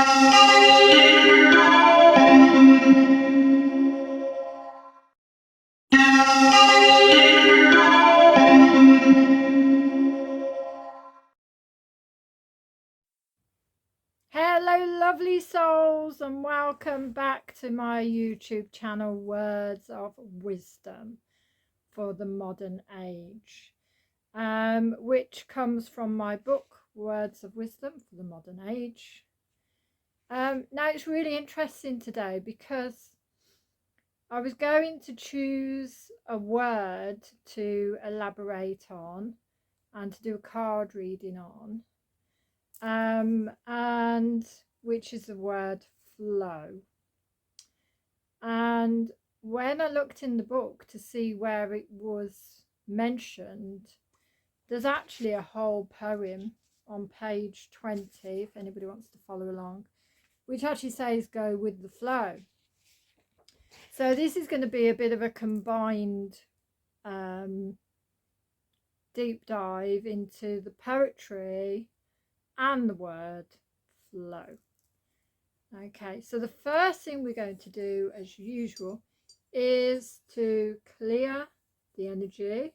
Hello lovely souls, and welcome back to my YouTube channel, Words of Wisdom for the Modern Age, which comes from my book Words of Wisdom for the Modern Age. Now it's really interesting today because I was going to choose a word to elaborate on and to do a card reading on, and which is the word flow. And when I looked in the book to see where it was mentioned, there's actually a whole poem on page 20, if anybody wants to follow along, which actually says go with the flow. So this is going to be a bit of a combined deep dive into the poetry and the word flow. Okay, so the first thing we're going to do, as usual, is to clear the energy.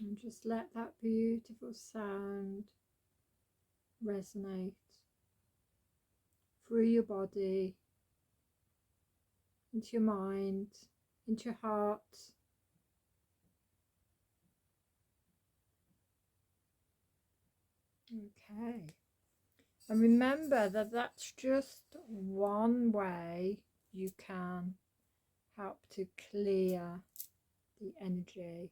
And just let that beautiful sound resonate through your body, into your mind, into your heart. Okay. And remember that that's just one way you can help to clear the energy.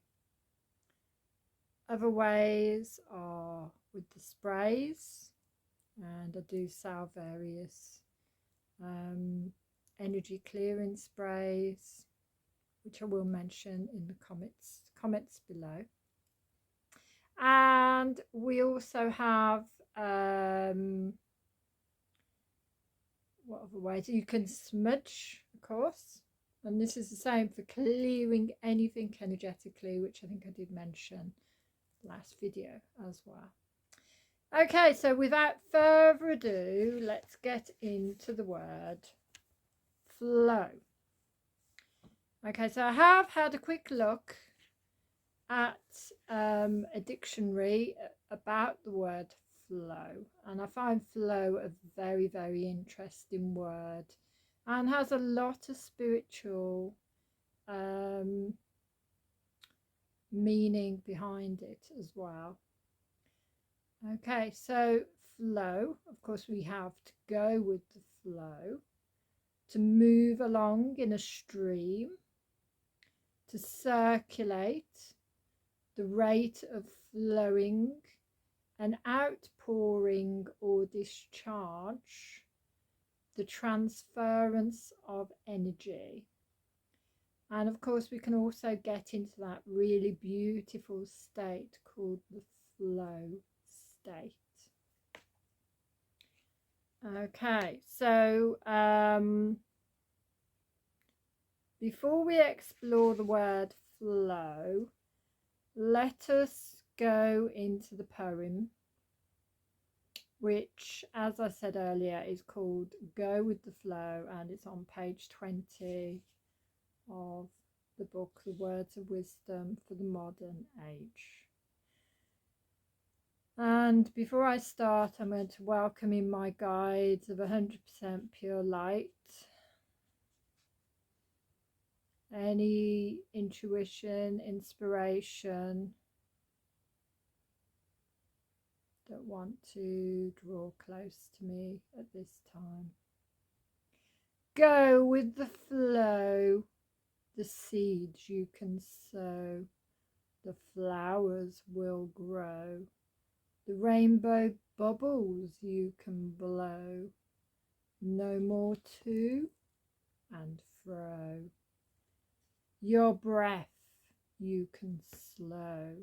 Other ways are with the sprays, and I do sell various energy clearing sprays, which I will mention in the comments below. And we also have what other ways? You can smudge, of course, and this is the same for clearing anything energetically, which I think I did mention last video as well. Okay, so without further ado, let's get into the word flow. Okay, so I have had a quick look at a dictionary about the word flow, and I find flow a very, very interesting word and has a lot of spiritual meaning behind it as well. Okay, so flow, of course, we have to go with the flow, to move along in a stream, to circulate, the rate of flowing, an outpouring or discharge, the transference of energy. And of course, we can also get into that really beautiful state called the flow state. Okay, so before we explore the word flow, let us go into the poem, which, as I said earlier, is called Go with the Flow, and it's on page 20 of the book, The Words of Wisdom for the Modern Age. And before I start, I'm going to welcome in my guides of 100% pure light. Any intuition, inspiration that want to draw close to me at this time. Go with the flow. The seeds you can sow, the flowers will grow. The rainbow bubbles you can blow, no more to and fro. Your breath you can slow,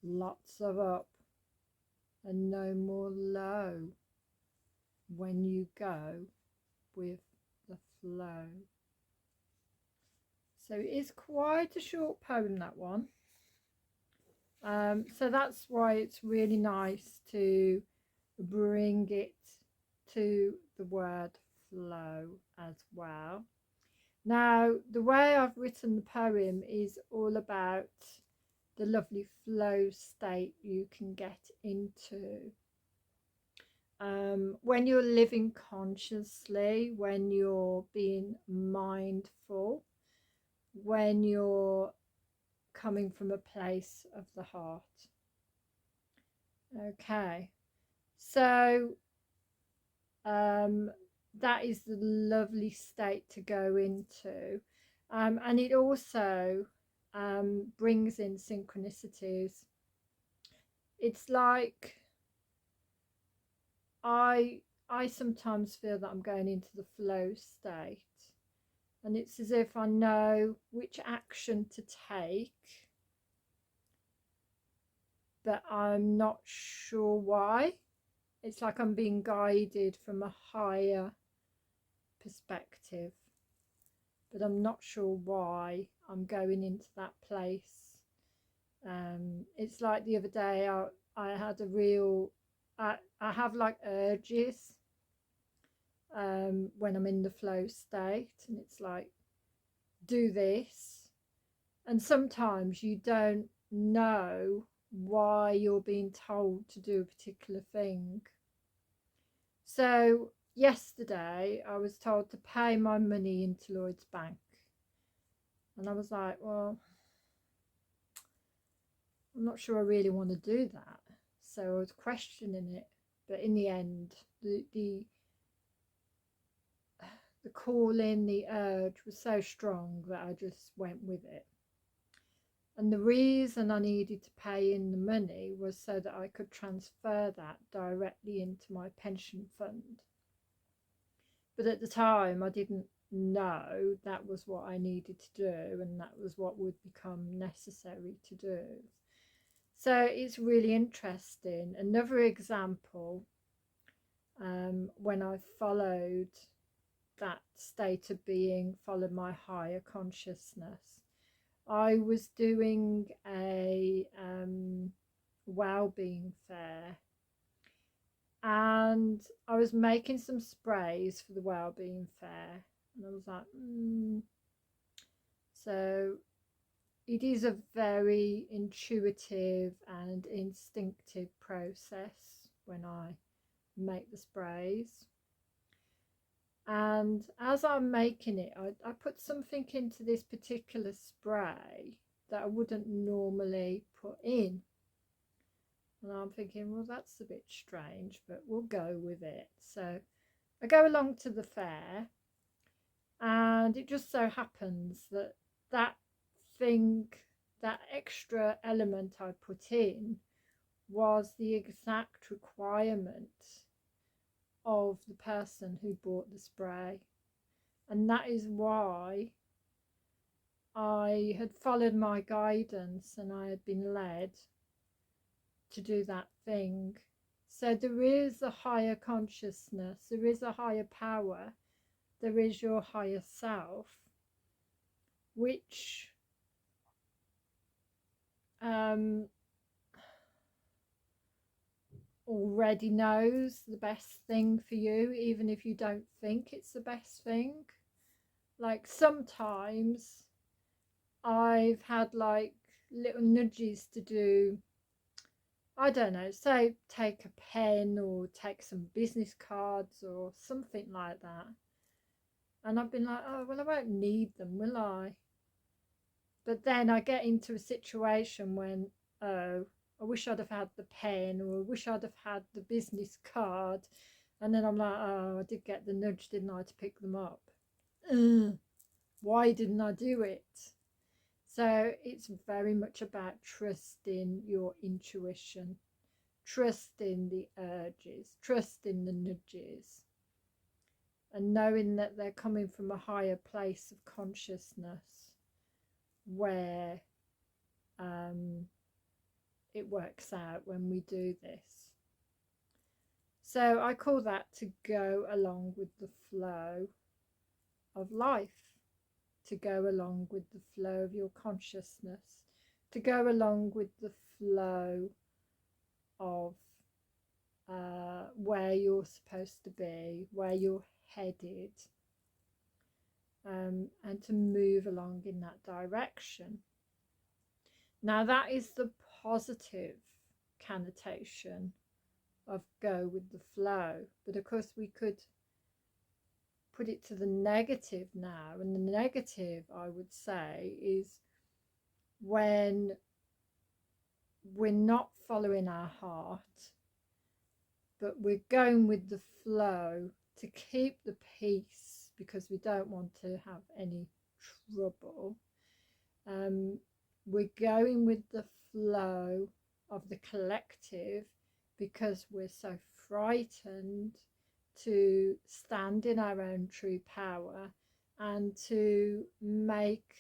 lots of up and no more low, when you go with the flow. So it is quite a short poem, that one. So that's why it's really nice to bring it to the word flow as well. Now, the way I've written the poem is all about the lovely flow state you can get into. When you're living consciously, when you're being mindful, when you're coming from a place of the heart. Okay, so that is the lovely state to go into, and it also brings in synchronicities. It's like I sometimes feel that I'm going into the flow state, and it's as if I know which action to take, but I'm not sure why. It's like I'm being guided from a higher perspective, but I'm not sure why I'm going into that place. It's like the other day I had a real, I have like urges when I'm in the flow state, and it's like, do this. And sometimes you don't know why you're being told to do a particular thing. So yesterday I was told to pay my money into Lloyd's Bank, and I was like, well, I'm not sure I really want to do that. So I was questioning it, but in the end the calling, the urge was so strong that I just went with it. And the reason I needed to pay in the money was so that I could transfer that directly into my pension fund. But at the time, I didn't know that was what I needed to do, and that was what would become necessary to do. So it's really interesting. Another example, when I followed that state of being, followed my higher consciousness, I was doing a well-being fair, and I was making some sprays for the well-being fair, and I was like, So it is a very intuitive and instinctive process when I make the sprays. And as I'm making it, I put something into this particular spray that I wouldn't normally put in. And I'm thinking, well, that's a bit strange, but we'll go with it. So I go along to the fair, and it just so happens that that thing, that extra element I put in, was the exact requirement of the person who bought the spray. And that is why I had followed my guidance and I had been led to do that thing. So there is a higher consciousness, there is a higher power, there is your higher self, which already knows the best thing for you, even if you don't think it's the best thing. Like sometimes I've had like little nudges to do, I don't know, say take a pen or take some business cards or something like that. And I've been like, oh, well, I won't need them, will I? But then I get into a situation when, oh, I wish I'd have had the pen, or I wish I'd have had the business card. And then I'm like, oh, I did get the nudge, didn't I, to pick them up? Why didn't I do it? So it's very much about trusting your intuition, trusting the urges, trusting the nudges, and knowing that they're coming from a higher place of consciousness where it works out when we do this. So I call that to go along with the flow of life, to go along with the flow of your consciousness, to go along with the flow of where you're supposed to be, where you're headed, and to move along in that direction. Now that is the positive connotation of go with the flow, but of course we could put it to the negative now, and the negative, I would say, is when we're not following our heart, but we're going with the flow to keep the peace because we don't want to have any trouble. We're going with the flow of the collective because we're so frightened to stand in our own true power and to make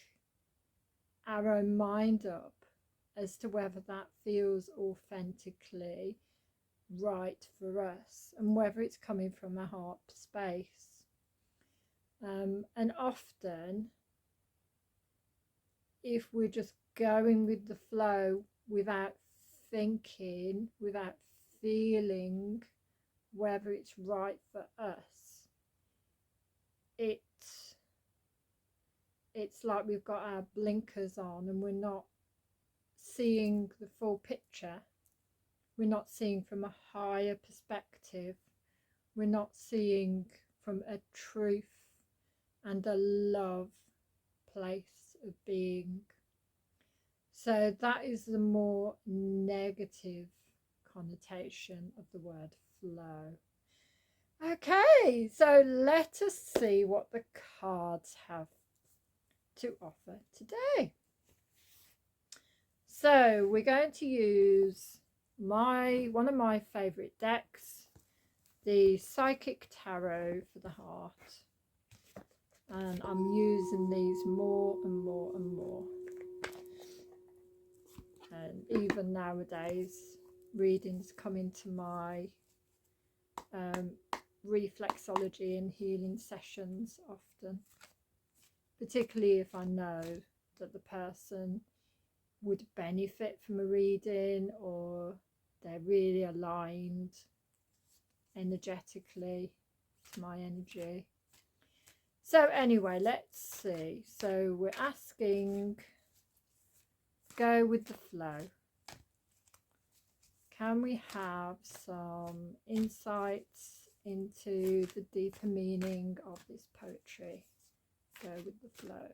our own mind up as to whether that feels authentically right for us and whether it's coming from a heart space. And often, if we're just going with the flow without thinking, without feeling whether it's right for us, it's like we've got our blinkers on and we're not seeing the full picture. We're not seeing from a higher perspective. We're not seeing from a truth and a love place of being. So that is the more negative connotation of the word flow. Okay, so let us see what the cards have to offer today. So we're going to use one of my favorite decks, the Psychic Tarot for the Heart, and I'm using these more and more and more. And even nowadays, readings come into my reflexology and healing sessions often, particularly if I know that the person would benefit from a reading or they're really aligned energetically to my energy. So anyway, let's see. So we're asking, go with the flow. Can we have some insights into the deeper meaning of this poetry? Go with the flow.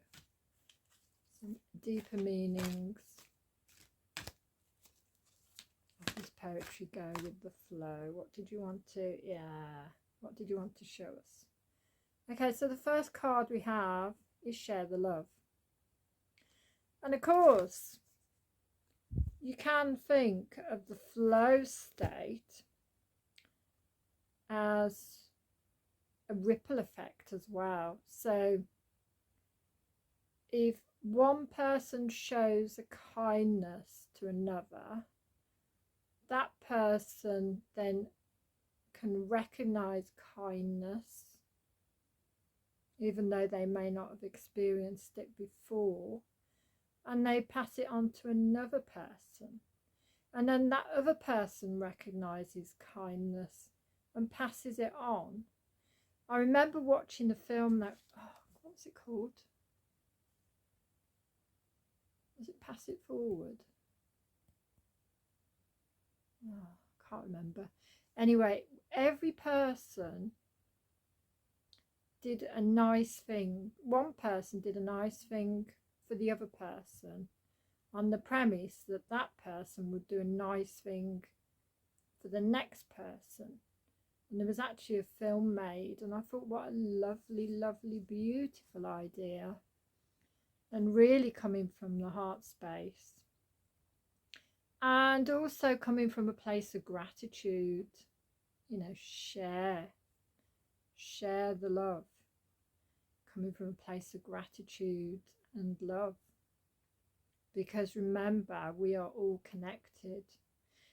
Some deeper meanings of this poetry. Go with the flow. What did you want to, what did you want to show us? Okay, so the first card we have is Share the Love. And of course, you can think of the flow state as a ripple effect as well. So if one person shows a kindness to another, that person then can recognize kindness, even though they may not have experienced it before, and they pass it on to another person, and then that other person recognizes kindness and passes it on. I remember watching the film that, what's it called? Was it Pass It Forward? Oh, can't remember. Anyway, every person did a nice thing. One person did a nice thing for the other person on the premise that that person would do a nice thing for the next person. And there was actually a film made, and I thought, what a lovely, lovely, beautiful idea, and really coming from the heart space, and also coming from a place of gratitude. You know, share the love, coming from a place of gratitude and love, because remember, we are all connected.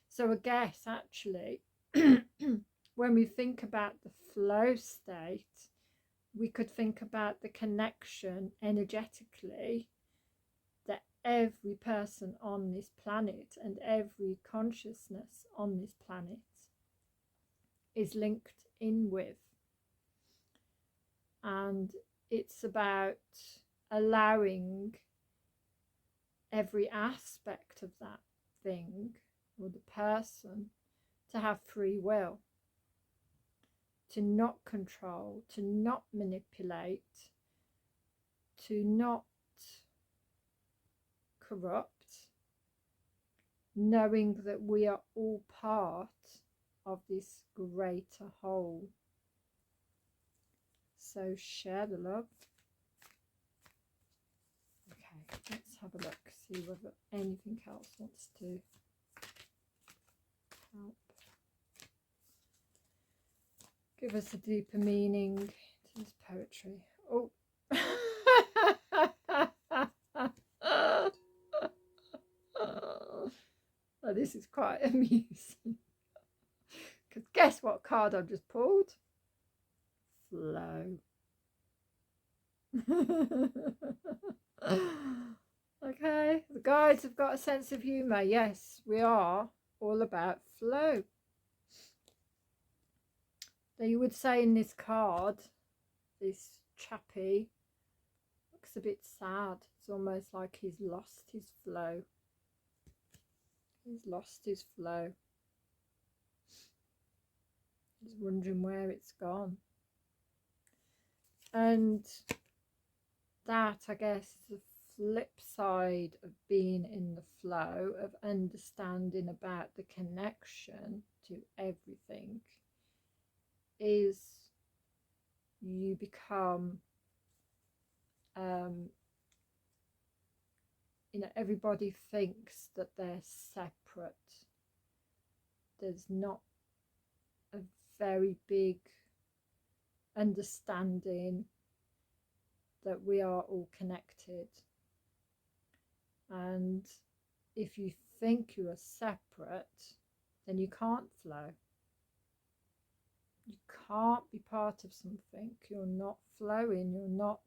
So I guess actually when we think about the flow state, we could think about the connection energetically that every person on this planet and every consciousness on this planet is linked in with. And it's about allowing every aspect of that thing or the person to have free will, to not control, to not manipulate, to not corrupt, knowing that we are all part of this greater whole. So share the love. Okay, let's have a look, see whether anything else wants to help give us a deeper meaning to this poetry. Oh. Oh, this is quite amusing. Because guess what card I've just pulled? Flow. Okay, the guides have got a sense of humour. Yes, we are all about flow. Now you would say in this card, this chappie looks a bit sad. It's almost like he's lost his flow. He's lost his flow. He's wondering where it's gone. And that, I guess, is the flip side of being in the flow, of understanding about the connection to everything, is you become, you know, everybody thinks that they're separate. There's not a very big understanding that we are all connected. And if you think you are separate, then you can't flow. You can't be part of something. You're not flowing. You're not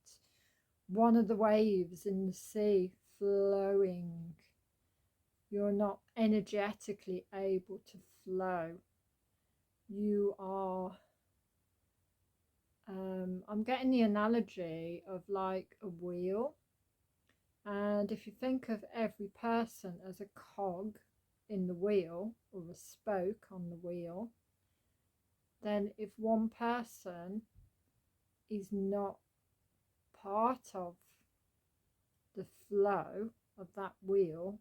one of the waves in the sea flowing. You're not energetically able to flow. You are, I'm getting the analogy of like a wheel. And if you think of every person as a cog in the wheel, or a spoke on the wheel, then if one person is not part of the flow of that wheel,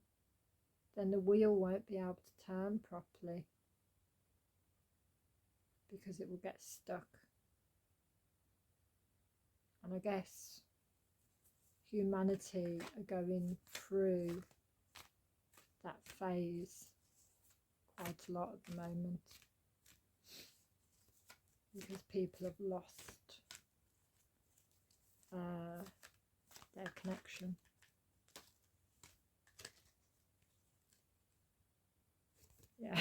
then the wheel won't be able to turn properly, because it will get stuck. And I guess humanity are going through that phase quite a lot at the moment, because people have lost their connection. Yeah.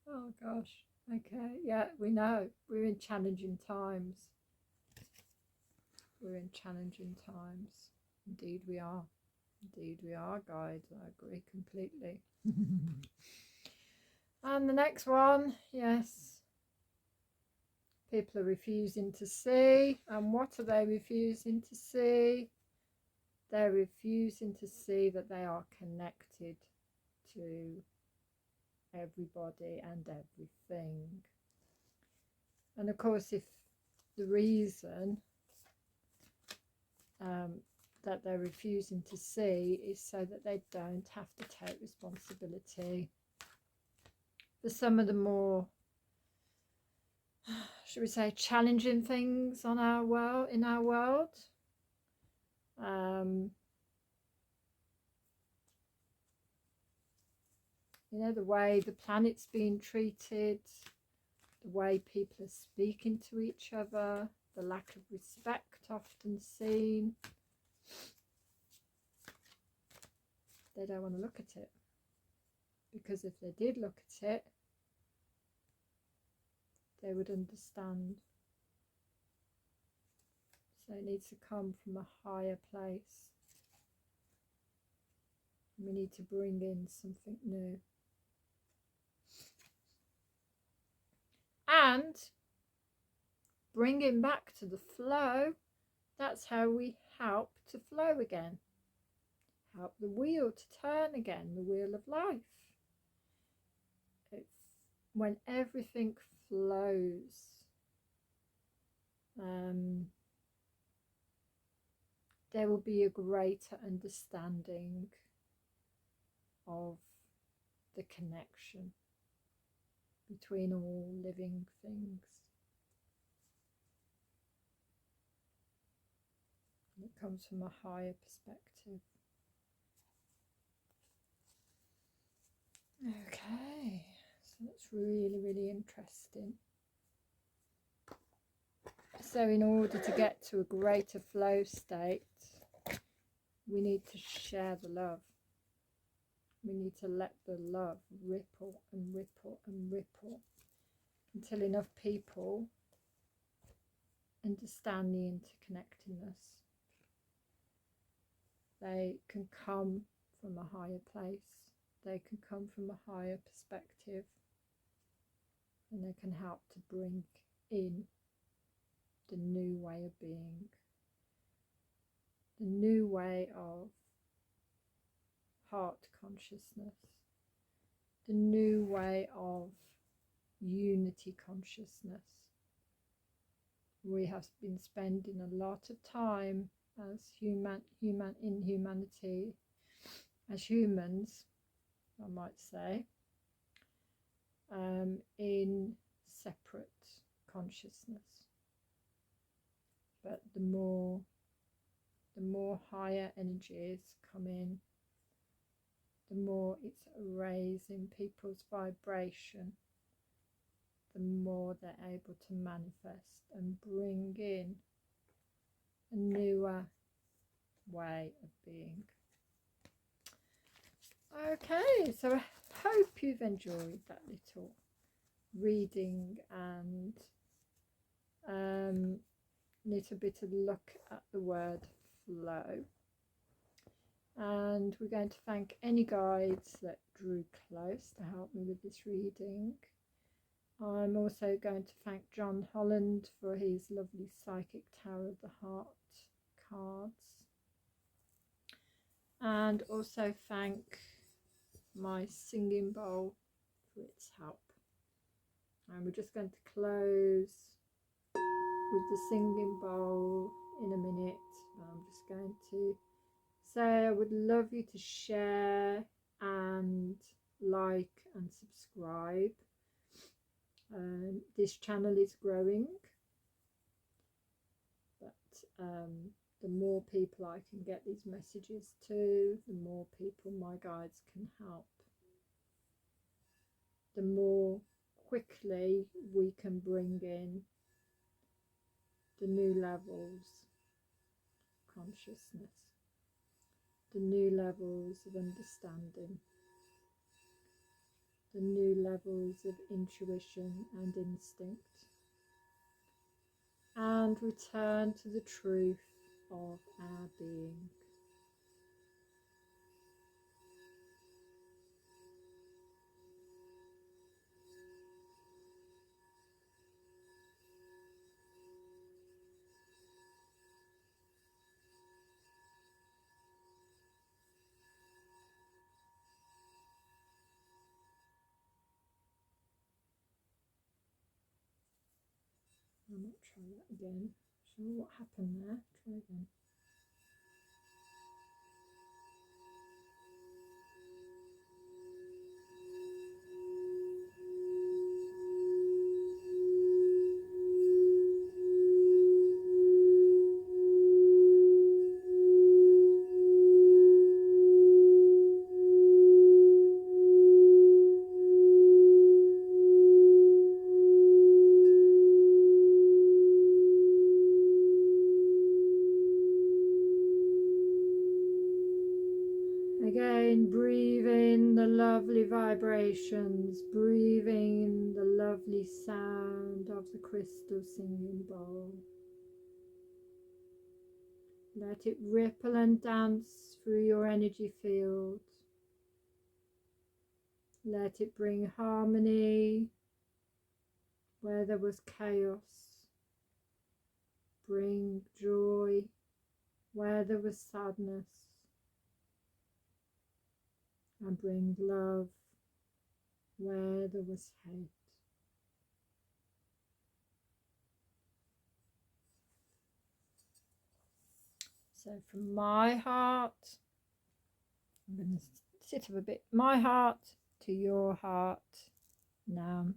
Oh gosh. Okay. Yeah, we know we're in challenging times. We're in challenging times. Indeed we are. Indeed we are, guides. I agree completely. And the next one, yes. People are refusing to see. And what are they refusing to see? they're refusing to see that they are connected to everybody and everything. And of course, if the reason that they're refusing to see is so that they don't have to take responsibility for some of the more, should we say, challenging things on our world, in our world. You know, the way the planet's being treated, the way people are speaking to each other, the lack of respect often seen. They don't want to look at it, because if they did look at it, they would understand. So it needs to come from a higher place. We need to bring in something new. And bring it back to the flow. That's how we help to flow again. Help the wheel to turn again, the wheel of life. It's when everything flows. There will be a greater understanding of the connection between all living things. And it comes from a higher perspective. Okay, so that's really, really interesting. So in order to get to a greater flow state, we need to share the love. We need to let the love ripple and ripple and ripple until enough people understand the interconnectedness. They can come from a higher place. They can come from a higher perspective, and they can help to bring in the new way of being, the new way of heart consciousness, the new way of unity consciousness. We have been spending a lot of time as in humanity, as humans, I might say, in separate consciousness. But the more higher energies come in, the more it's raising people's vibration, the more they're able to manifest and bring in a newer way of being. Okay, so I hope you've enjoyed that little reading and little bit of look at the word flow. And we're going to thank any guides that drew close to help me with this reading. I'm also going to thank John Holland for his lovely Psychic Tower of the Heart cards, and also thank my singing bowl for its help. And we're just going to close with the singing bowl in a minute. I'm just going to say I would love you to share and like and subscribe. This channel is growing, but the more people I can get these messages to, the more people my guides can help, the more quickly we can bring in the new levels of consciousness, the new levels of understanding, the new levels of intuition and instinct, and return to the truth of our being. I might try that again. So what happened there? Try again. Again, breathe in the lovely vibrations, breathing in the lovely sound of the crystal singing bowl. Let it ripple and dance through your energy field. Let it bring harmony where there was chaos. Bring joy where there was sadness. And bring love where there was hate. So from my heart, I'm going to sit up a bit, my heart to your heart. Namaste.